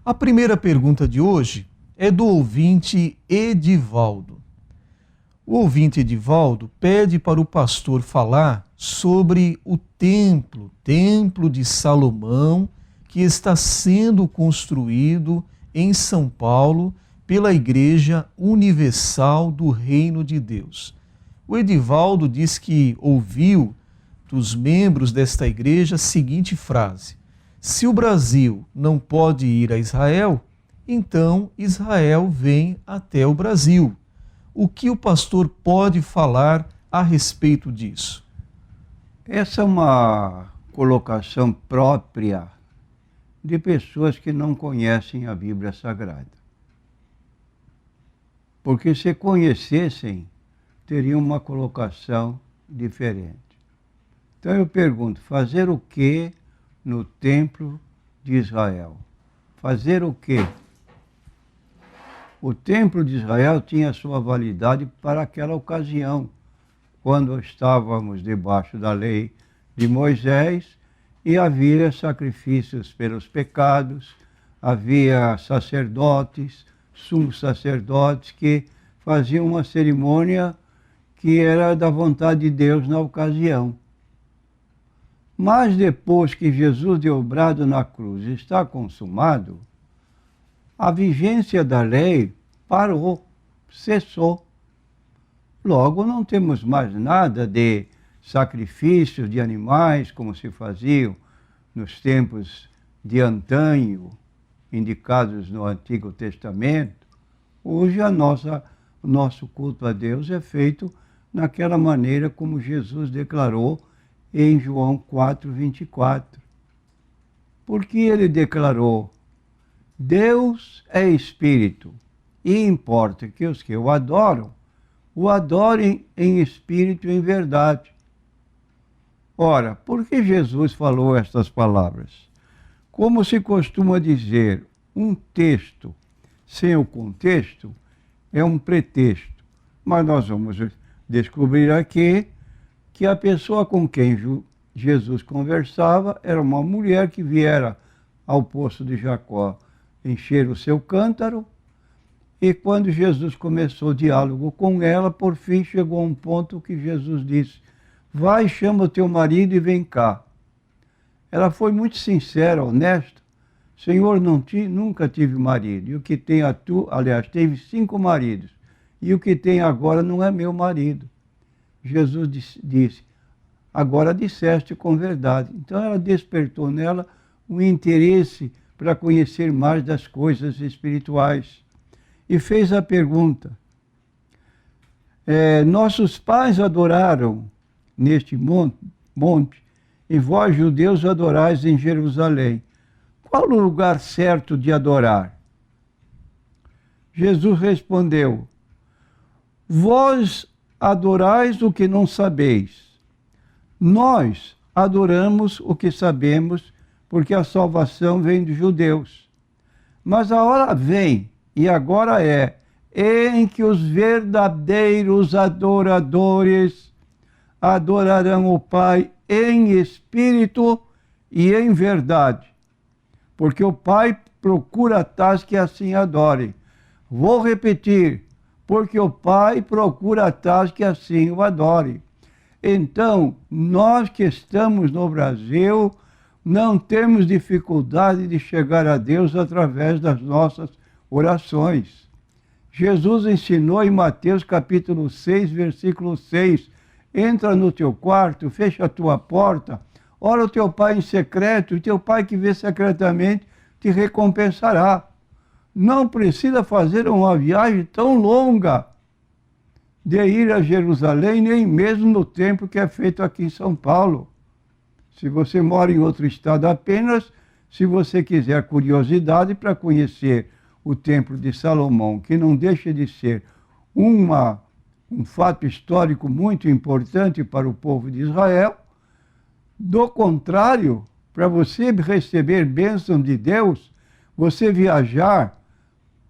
A primeira pergunta de hoje é do ouvinte Edivaldo. O ouvinte Edivaldo pede para o pastor falar sobre o Templo de Salomão, que está sendo construído em São Paulo pela Igreja Universal do Reino de Deus. O Edivaldo diz que ouviu dos membros desta igreja a seguinte frase: se o Brasil não pode ir a Israel, então Israel vem até o Brasil. O que o pastor pode falar a respeito disso? Essa é uma colocação própria de pessoas que não conhecem a Bíblia Sagrada. Porque se conhecessem, teriam uma colocação diferente. Então eu pergunto, fazer o que no Templo de Israel? Fazer o quê? O Templo de Israel tinha sua validade para aquela ocasião, quando estávamos debaixo da lei de Moisés e havia sacrifícios pelos pecados, havia sacerdotes, sumos sacerdotes que faziam uma cerimônia que era da vontade de Deus na ocasião. Mas depois que Jesus deu o brado na cruz, está consumado, a vigência da lei parou, cessou. Logo, não temos mais nada de sacrifícios de animais, como se faziam nos tempos de antanho, indicados no Antigo Testamento. Hoje, o nosso culto a Deus é feito naquela maneira como Jesus declarou em João 4:24. Porque ele declarou: Deus é Espírito, e importa que os que o adoram, o adorem em espírito e em verdade. Ora, por que Jesus falou estas palavras? Como se costuma dizer, um texto sem o contexto é um pretexto. Mas nós vamos descobrir aqui que a pessoa com quem Jesus conversava era uma mulher que viera ao poço de Jacó encher o seu cântaro, e quando Jesus começou o diálogo com ela, por fim chegou a um ponto que Jesus disse: vai, chama o teu marido e vem cá. Ela foi muito sincera, honesta: Senhor, nunca tive marido, e o que tem aliás, teve 5 maridos, e o que tem agora não é meu marido. Jesus disse: agora disseste com verdade. Então ela despertou nela um interesse para conhecer mais das coisas espirituais. E fez a pergunta: nossos pais adoraram neste monte, e vós, judeus, adorais em Jerusalém. Qual o lugar certo de adorar? Jesus respondeu: vós adorais o que não sabeis. Nós adoramos o que sabemos, porque a salvação vem dos judeus. Mas a hora vem, e agora é, em que os verdadeiros adoradores adorarão o Pai em espírito e em verdade. Porque o Pai procura tais que assim adorem. Vou repetir: porque o Pai procura tais que assim o adorem. Então, nós que estamos no Brasil, não temos dificuldade de chegar a Deus através das nossas orações. Jesus ensinou em Mateus capítulo 6, versículo 6, entra no teu quarto, fecha a tua porta, ora o teu pai em secreto, e teu pai que vê secretamente te recompensará. Não precisa fazer uma viagem tão longa de ir a Jerusalém, nem mesmo no templo que é feito aqui em São Paulo. Se você mora em outro estado apenas, se você quiser curiosidade para conhecer o Templo de Salomão, que não deixa de ser um fato histórico muito importante para o povo de Israel. Do contrário, para você receber bênção de Deus, você viajar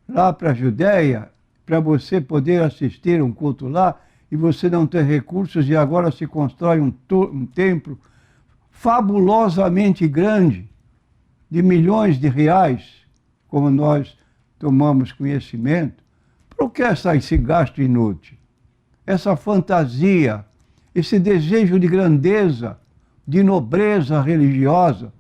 lá para a Judéia, para você poder assistir um culto lá, e você não ter recursos, e agora se constrói um templo fabulosamente grande, de milhões de reais, como nós tomamos conhecimento. Por que esse gasto inútil? Essa fantasia, esse desejo de grandeza, de nobreza religiosa.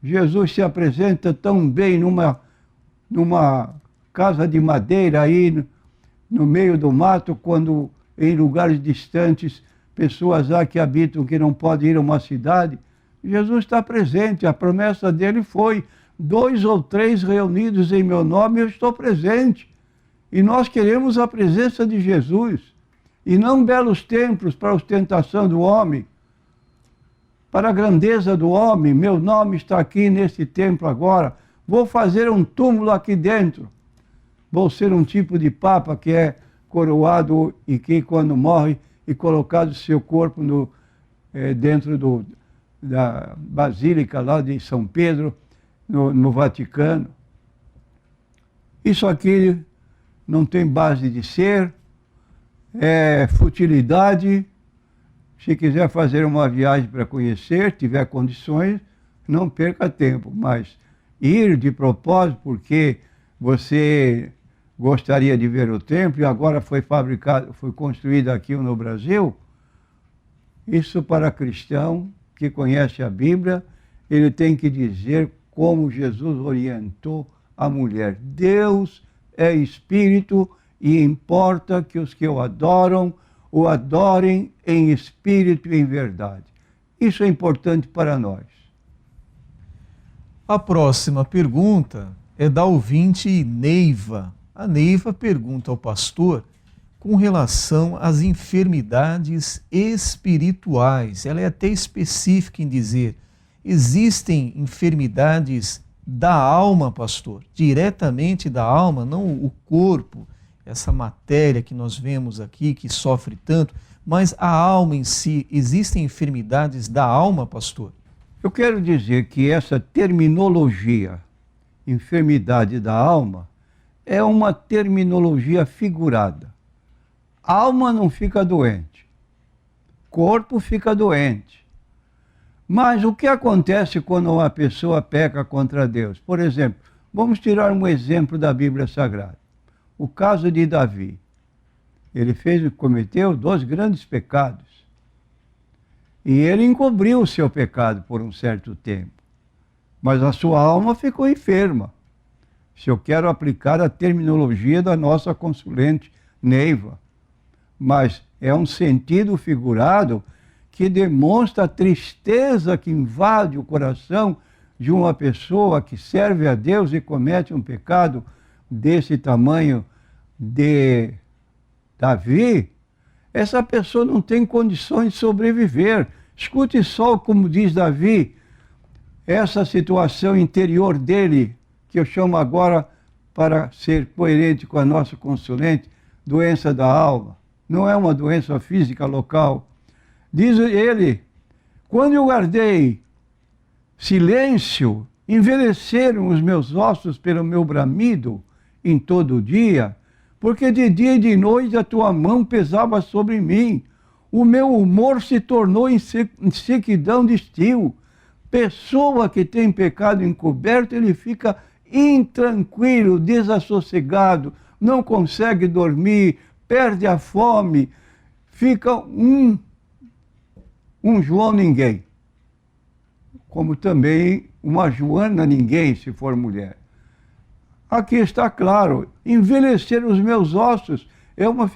Jesus se apresenta tão bem numa casa de madeira aí no meio do mato, quando em lugares distantes, pessoas há que habitam que não podem ir a uma cidade. Jesus está presente, a promessa dele foi: 2 ou 3 reunidos em meu nome, eu estou presente. E nós queremos a presença de Jesus, e não belos templos para a ostentação do homem, para a grandeza do homem. Meu nome está aqui nesse templo agora, vou fazer um túmulo aqui dentro. Vou ser um tipo de papa que é coroado e que, quando morre, e colocado seu corpo dentro da Basílica lá de São Pedro, no Vaticano. Isso aqui não tem base de ser, é futilidade. Se quiser fazer uma viagem para conhecer, tiver condições, não perca tempo, mas ir de propósito porque você gostaria de ver o templo e agora foi construído aqui no Brasil, isso para cristão que conhece a Bíblia, ele tem que dizer como Jesus orientou a mulher. Deus é espírito e importa que os que o adoram, o adorem em espírito e em verdade. Isso é importante para nós. A próxima pergunta é da ouvinte Neiva. A Neiva pergunta ao pastor com relação às enfermidades espirituais. Ela é até específica em dizer: existem enfermidades da alma, pastor, diretamente da alma, não o corpo, essa matéria que nós vemos aqui, que sofre tanto, mas a alma em si. Existem enfermidades da alma, pastor? Eu quero dizer que essa terminologia, enfermidade da alma, é uma terminologia figurada. Alma não fica doente, corpo fica doente. Mas o que acontece quando uma pessoa peca contra Deus? Por exemplo, vamos tirar um exemplo da Bíblia Sagrada. O caso de Davi. Ele cometeu 2 grandes pecados. E ele encobriu o seu pecado por um certo tempo. Mas a sua alma ficou enferma. Se eu quero aplicar a terminologia da nossa consulente Neiva. Mas é um sentido figurado que demonstra a tristeza que invade o coração de uma pessoa que serve a Deus e comete um pecado desse tamanho de Davi. Essa pessoa não tem condições de sobreviver. Escute só como diz Davi, essa situação interior dele, que eu chamo agora, para ser coerente com a nossa consulente, doença da alma. Não é uma doença física local. Diz ele: quando eu guardei silêncio, envelheceram os meus ossos pelo meu bramido em todo o dia, porque de dia e de noite a tua mão pesava sobre mim. O meu humor se tornou em sequidão de estio. Pessoa que tem pecado encoberto, ele fica intranquilo, desassossegado, não consegue dormir, perde a fome, fica um João ninguém. Como também uma Joana ninguém, se for mulher. Aqui está claro, envelhecer os meus ossos é uma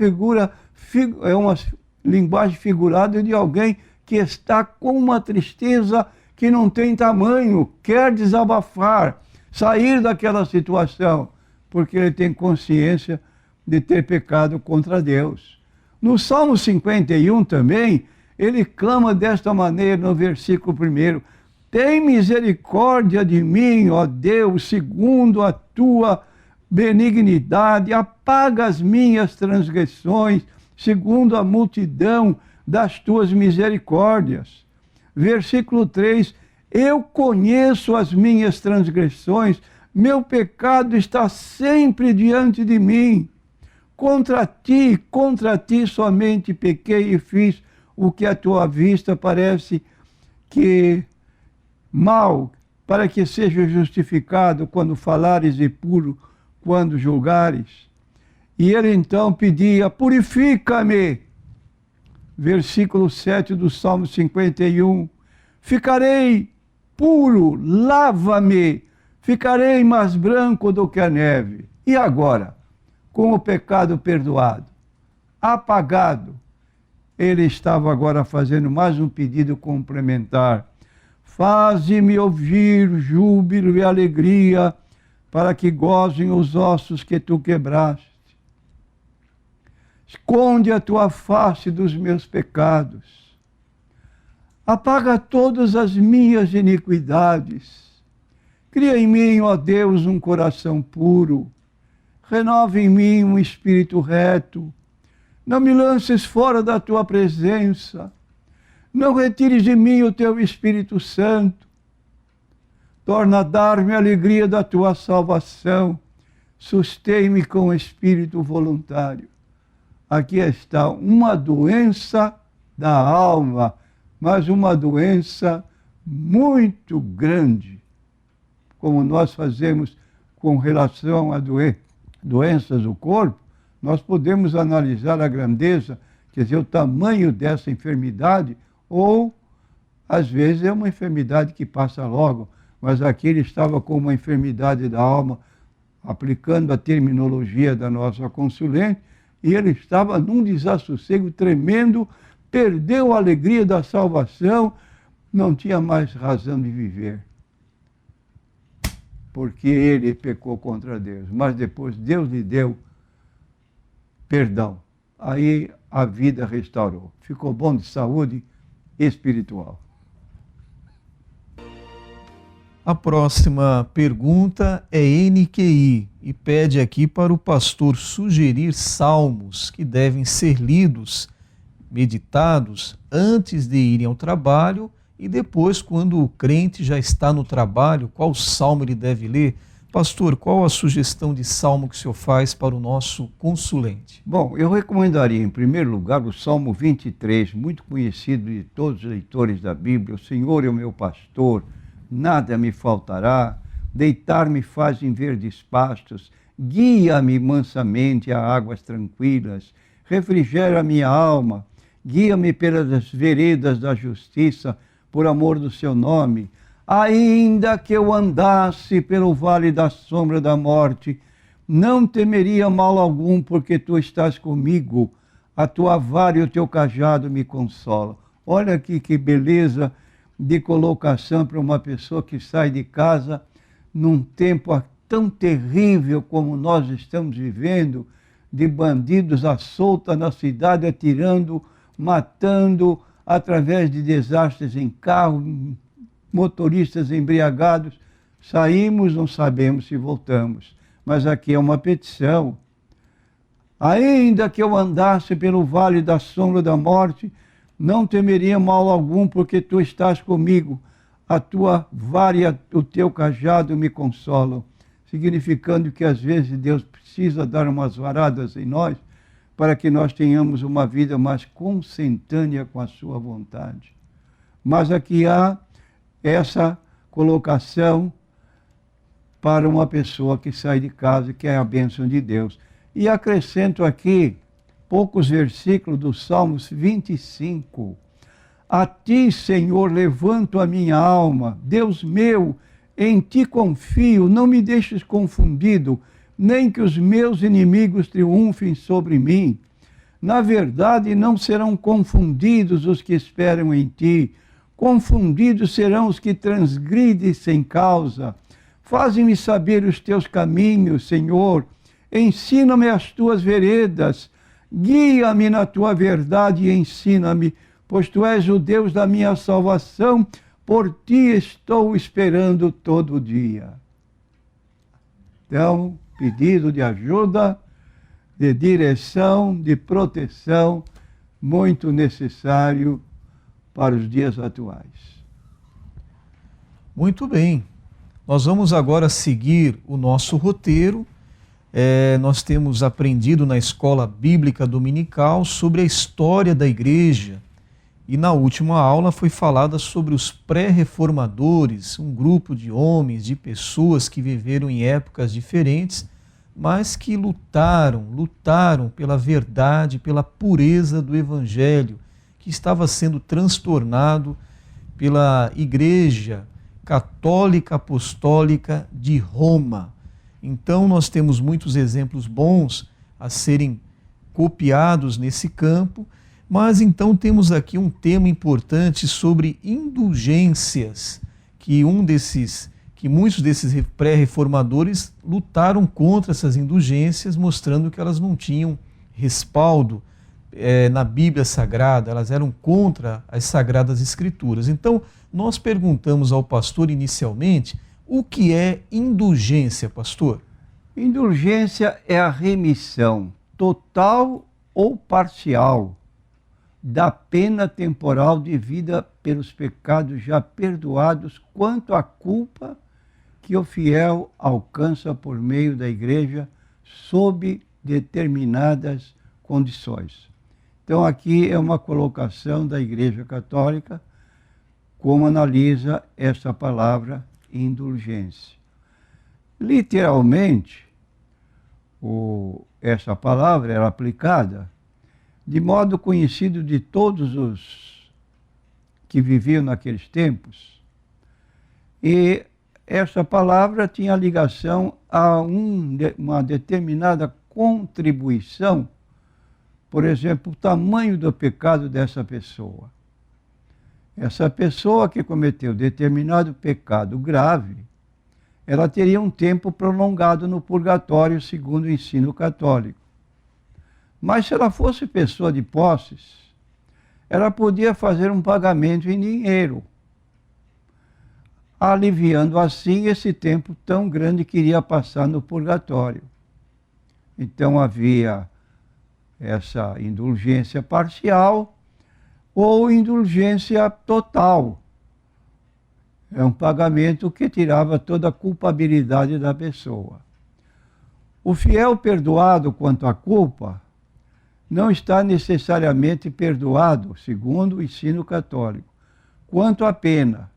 linguagem figurada de alguém que está com uma tristeza que não tem tamanho, quer desabafar, sair daquela situação, porque ele tem consciência de ter pecado contra Deus. No Salmo 51 também, ele clama desta maneira no versículo 1: tem misericórdia de mim, ó Deus, segundo a tua benignidade, apaga as minhas transgressões, segundo a multidão das tuas misericórdias. Versículo 3: eu conheço as minhas transgressões, meu pecado está sempre diante de mim. Contra ti somente pequei e fiz o que à tua vista parece que mal, para que seja justificado quando falares e puro quando julgares. E ele então pedia: purifica-me. Versículo 7 do Salmo 51. Ficarei puro, lava-me, ficarei mais branco do que a neve. E agora, com o pecado perdoado, apagado, ele estava agora fazendo mais um pedido complementar. Faze-me ouvir júbilo e alegria, para que gozem os ossos que tu quebraste. Esconde a tua face dos meus pecados. Apaga todas as minhas iniquidades. Cria em mim, ó Deus, um coração puro. Renova em mim um espírito reto. Não me lances fora da tua presença. Não retires de mim o teu Espírito Santo. Torna a dar-me a alegria da tua salvação. Sustém-me com espírito voluntário. Aqui está uma doença da alma, mas uma doença muito grande, como nós fazemos com relação a doenças do corpo. Nós podemos analisar a grandeza, quer dizer, o tamanho dessa enfermidade, ou às vezes é uma enfermidade que passa logo, mas aqui ele estava com uma enfermidade da alma, aplicando a terminologia da nossa consulente, e ele estava num desassossego tremendo, perdeu a alegria da salvação, não tinha mais razão de viver, porque ele pecou contra Deus. Mas depois Deus lhe deu perdão. Aí a vida restaurou. Ficou bom de saúde espiritual. A próxima pergunta é NQI e pede aqui para o pastor sugerir salmos que devem ser lidos, meditados antes de irem ao trabalho e depois, quando o crente já está no trabalho, qual salmo ele deve ler? Pastor, qual a sugestão de salmo que o senhor faz para o nosso consulente? Bom, eu recomendaria, em primeiro lugar, o Salmo 23, muito conhecido de todos os leitores da Bíblia. O Senhor é o meu pastor, nada me faltará. Deitar-me faz em verdes pastos, guia-me mansamente a águas tranquilas, refrigera a minha alma, guia-me pelas veredas da justiça, por amor do seu nome. Ainda que eu andasse pelo vale da sombra da morte, não temeria mal algum, porque tu estás comigo, a tua vara e o teu cajado me consolam. Olha aqui que beleza de colocação para uma pessoa que sai de casa num tempo tão terrível como nós estamos vivendo, de bandidos à solta na cidade, atirando, matando, através de desastres em carro, motoristas embriagados. Saímos, não sabemos se voltamos. Mas aqui é uma petição. Ainda que eu andasse pelo vale da sombra da morte, não temeria mal algum, porque tu estás comigo. A tua vara e o teu cajado me consolam. Significando que às vezes Deus precisa dar umas varadas em nós para que nós tenhamos uma vida mais consentânea com a sua vontade. Mas aqui há essa colocação para uma pessoa que sai de casa, que é a bênção de Deus. E acrescento aqui poucos versículos do Salmos 25. A ti, Senhor, levanto a minha alma. Deus meu, em ti confio, não me deixes confundido, nem que os meus inimigos triunfem sobre mim. Na verdade, não serão confundidos os que esperam em ti. Confundidos serão os que transgridem sem causa. Faze-me saber os teus caminhos, Senhor. Ensina-me as tuas veredas. Guia-me na tua verdade e ensina-me, pois tu és o Deus da minha salvação. Por ti estou esperando todo dia. Então, pedido de ajuda, de direção, de proteção, muito necessário para os dias atuais. Muito bem. Nós vamos agora seguir o nosso roteiro. Nós temos aprendido na Escola Bíblica Dominical sobre a história da igreja. E na última aula foi falada sobre os pré-reformadores, um grupo de homens, de pessoas que viveram em épocas diferentes, mas que lutaram pela verdade, pela pureza do Evangelho, que estava sendo transtornado pela Igreja Católica Apostólica de Roma. Então nós temos muitos exemplos bons a serem copiados nesse campo, mas então temos aqui um tema importante sobre indulgências, que muitos desses pré-reformadores lutaram contra essas indulgências, mostrando que elas não tinham respaldo na Bíblia Sagrada, elas eram contra as Sagradas Escrituras. Então, nós perguntamos ao pastor inicialmente o que é indulgência, pastor? Indulgência é a remissão total ou parcial da pena temporal devida pelos pecados já perdoados quanto à culpa que o fiel alcança por meio da igreja sob determinadas condições. Então aqui é uma colocação da Igreja Católica como analisa essa palavra indulgência. Literalmente, essa palavra era aplicada de modo conhecido de todos os que viviam naqueles tempos, e essa palavra tinha ligação a uma determinada contribuição, por exemplo, o tamanho do pecado dessa pessoa. Essa pessoa que cometeu determinado pecado grave, ela teria um tempo prolongado no purgatório, segundo o ensino católico. Mas se ela fosse pessoa de posses, ela podia fazer um pagamento em dinheiro, aliviando assim esse tempo tão grande que iria passar no purgatório. Então havia essa indulgência parcial ou indulgência total. É um pagamento que tirava toda a culpabilidade da pessoa. O fiel perdoado quanto à culpa não está necessariamente perdoado, segundo o ensino católico, quanto à pena.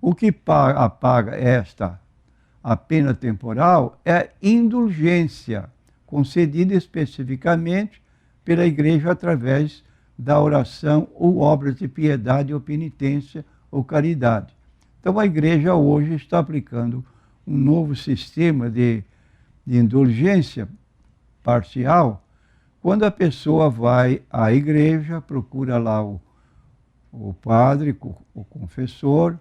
O que apaga a pena temporal é indulgência, concedida especificamente pela Igreja através da oração ou obras de piedade ou penitência ou caridade. Então a Igreja hoje está aplicando um novo sistema de indulgência parcial, quando a pessoa vai à igreja, procura lá o padre, o confessor,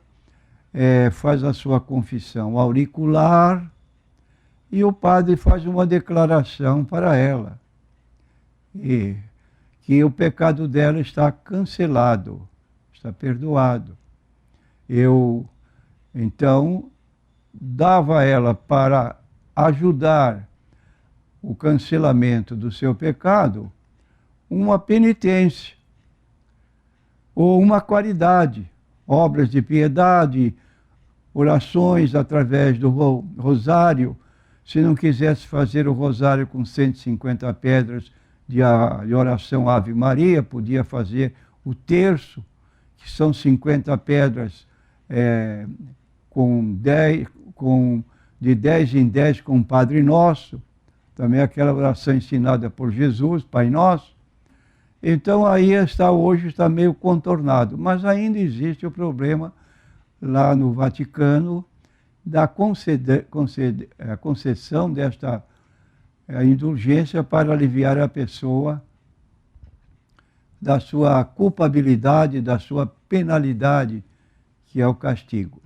faz a sua confissão auricular, e o padre faz uma declaração para ela, e que o pecado dela está cancelado, está perdoado. Eu, então, dava a ela para ajudar o cancelamento do seu pecado uma penitência ou uma caridade, obras de piedade, orações através do rosário. Se não quisesse fazer o rosário com 150 pedras de oração Ave Maria, podia fazer o terço, que são 50 pedras de 10 em 10 com o Padre Nosso, também aquela oração ensinada por Jesus, Pai Nosso. Então hoje está meio contornado, mas ainda existe o problema lá no Vaticano da concessão desta indulgência para aliviar a pessoa da sua culpabilidade, da sua penalidade, que é o castigo.